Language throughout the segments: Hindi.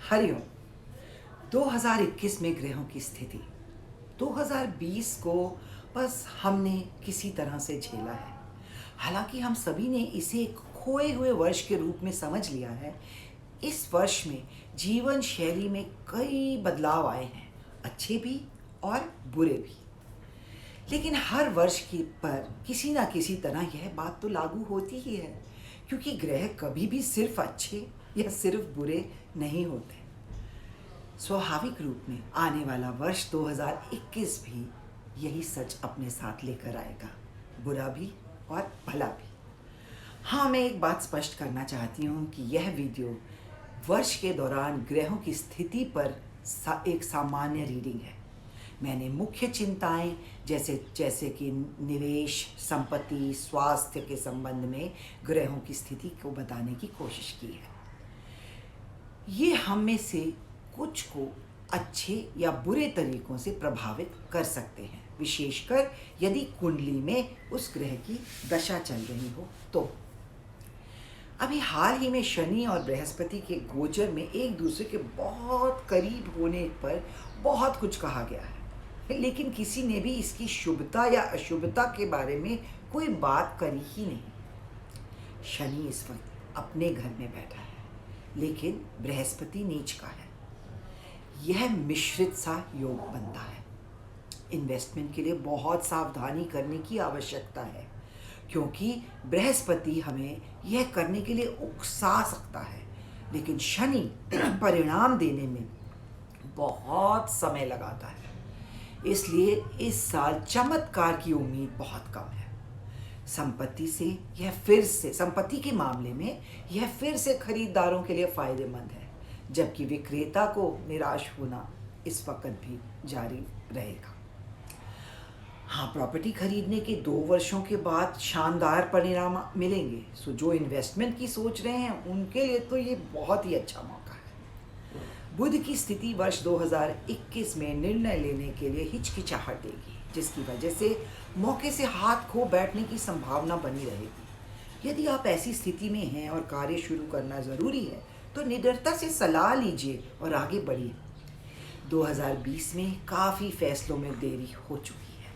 हरिओम। 2021 में ग्रहों की स्थिति 2020 को बस हमने किसी तरह से झेला है। हालांकि हम सभी ने इसे एक खोए हुए वर्ष के रूप में समझ लिया है। इस वर्ष में जीवन शैली में कई बदलाव आए हैं, अच्छे भी और बुरे भी। लेकिन हर वर्ष की पर किसी ना किसी तरह यह बात तो लागू होती ही है, क्योंकि ग्रह कभी भी सिर्फ अच्छे या सिर्फ बुरे नहीं होते। स्वाभाविक रूप में आने वाला वर्ष 2021 भी यही सच अपने साथ लेकर आएगा, बुरा भी और भला भी। हाँ, मैं एक बात स्पष्ट करना चाहती हूँ कि यह वीडियो वर्ष के दौरान ग्रहों की स्थिति पर एक सामान्य रीडिंग है। मैंने मुख्य चिंताएं जैसे कि निवेश, संपत्ति, स्वास्थ्य के संबंध में ग्रहों की स्थिति को बताने की कोशिश की है। ये हम में से कुछ को अच्छे या बुरे तरीकों से प्रभावित कर सकते हैं, विशेषकर यदि कुंडली में उस ग्रह की दशा चल रही हो तो। अभी हाल ही में शनि और बृहस्पति के गोचर में एक दूसरे के बहुत करीब होने पर बहुत कुछ कहा गया है, लेकिन किसी ने भी इसकी शुभता या अशुभता के बारे में कोई बात करी ही नहीं। शनि इस वक्त अपने घर में बैठा है, लेकिन बृहस्पति नीच का है। यह मिश्रित सा योग बनता है। इन्वेस्टमेंट के लिए बहुत सावधानी करने की आवश्यकता है, क्योंकि बृहस्पति हमें यह करने के लिए उकसा सकता है, लेकिन शनि परिणाम देने में बहुत समय लगाता है। इसलिए इस साल चमत्कार की उम्मीद बहुत कम है। संपत्ति के मामले में यह फिर से खरीदारों के लिए फायदेमंद है, जबकि विक्रेता को निराश होना इस वक्त भी जारी रहेगा। हाँ, प्रॉपर्टी खरीदने के 2 वर्षों के बाद शानदार परिणाम मिलेंगे। सो जो इन्वेस्टमेंट की सोच रहे हैं उनके लिए तो ये बहुत ही अच्छा मौका है। बुध की स्थिति वर्ष 2021 में निर्णय लेने के लिए हिचकिचाहट देगी, जिसकी वजह से मौके से हाथ खो बैठने की संभावना बनी रहेगी। यदि आप ऐसी स्थिति में हैं और कार्य शुरू करना ज़रूरी है तो निडरता से सलाह लीजिए और आगे बढ़िए। 2020 में काफ़ी फैसलों में देरी हो चुकी है।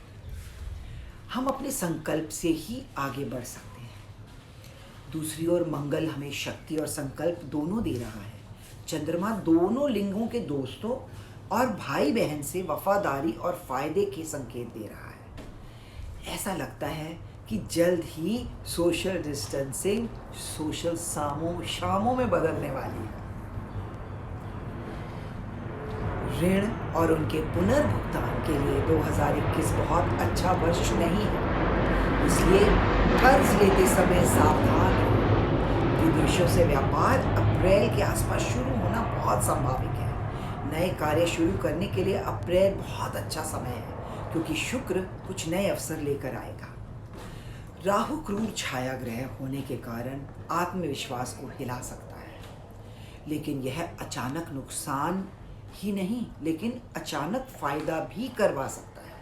हम अपने संकल्प से ही आगे बढ़ सकते हैं। दूसरी ओर मंगल हमें शक्ति और संकल्प दोनों दे रहा है। चंद्रमा दोनों लिंगों के दोस्तों और भाई बहन से वफादारी और फायदे के संकेत दे रहा है। ऐसा लगता है कि जल्द ही सोशल डिस्टेंसिंग सोशल शामों में बदलने वाली है। ऋण और उनके पुनर्भुगतान के लिए 2021 बहुत अच्छा वर्ष नहीं है, इसलिए कर्ज लेते समय सावधान रहें। विदेशों से व्यापार अप्रैल के आसपास शुरू होना बहुत संभावित है। नए कार्य शुरू करने के लिए अप्रैल बहुत अच्छा समय है, क्योंकि शुक्र कुछ नए अवसर लेकर आएगा। राहु क्रूर छाया ग्रह होने के कारण आत्मविश्वास को हिला सकता है, लेकिन यह अचानक नुकसान ही नहीं, लेकिन अचानक फायदा भी करवा सकता है,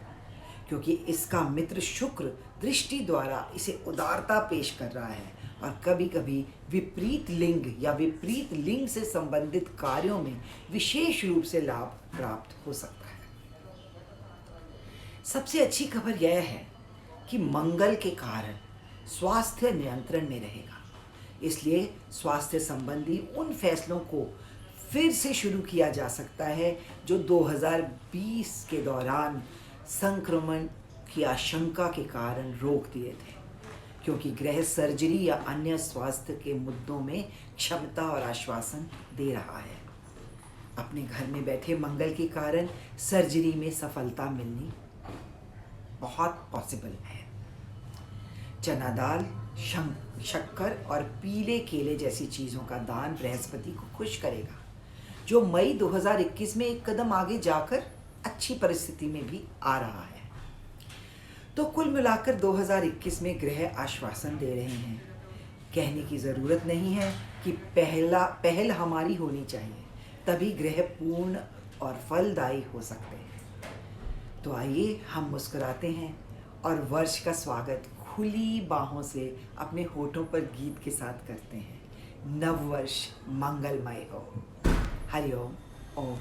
क्योंकि इसका मित्र शुक्र दृष्टि द्वारा इसे उदारता पेश कर रहा है और कभी कभी विपरीत लिंग से संबंधित कार्यों में विशेष रूप से लाभ प्राप्त हो सकता है। सबसे अच्छी खबर यह है कि मंगल के कारण स्वास्थ्य नियंत्रण में रहेगा, इसलिए स्वास्थ्य संबंधी उन फैसलों को फिर से शुरू किया जा सकता है जो 2020 के दौरान संक्रमण की आशंका के कारण रोक दिए थे, क्योंकि ग्रह सर्जरी या अन्य स्वास्थ्य के मुद्दों में क्षमता और आश्वासन दे रहा है। अपने घर में बैठे मंगल के कारण सर्जरी में सफलता मिलनी बहुत पॉसिबल है। चना दाल, शक्कर और पीले केले जैसी चीज़ों का दान बृहस्पति को खुश करेगा, जो मई 2021 में एक कदम आगे जाकर अच्छी परिस्थिति में भी आ रहा है। तो कुल मिलाकर 2021 में ग्रह आश्वासन दे रहे हैं। कहने की ज़रूरत नहीं है कि पहल हमारी होनी चाहिए, तभी ग्रह पूर्ण और फलदायी हो सकते हैं। तो आइए हम मुस्कुराते हैं और वर्ष का स्वागत खुली बाहों से अपने होठों पर गीत के साथ करते हैं। नव वर्ष मंगलमय हो। हरि ओम। ओम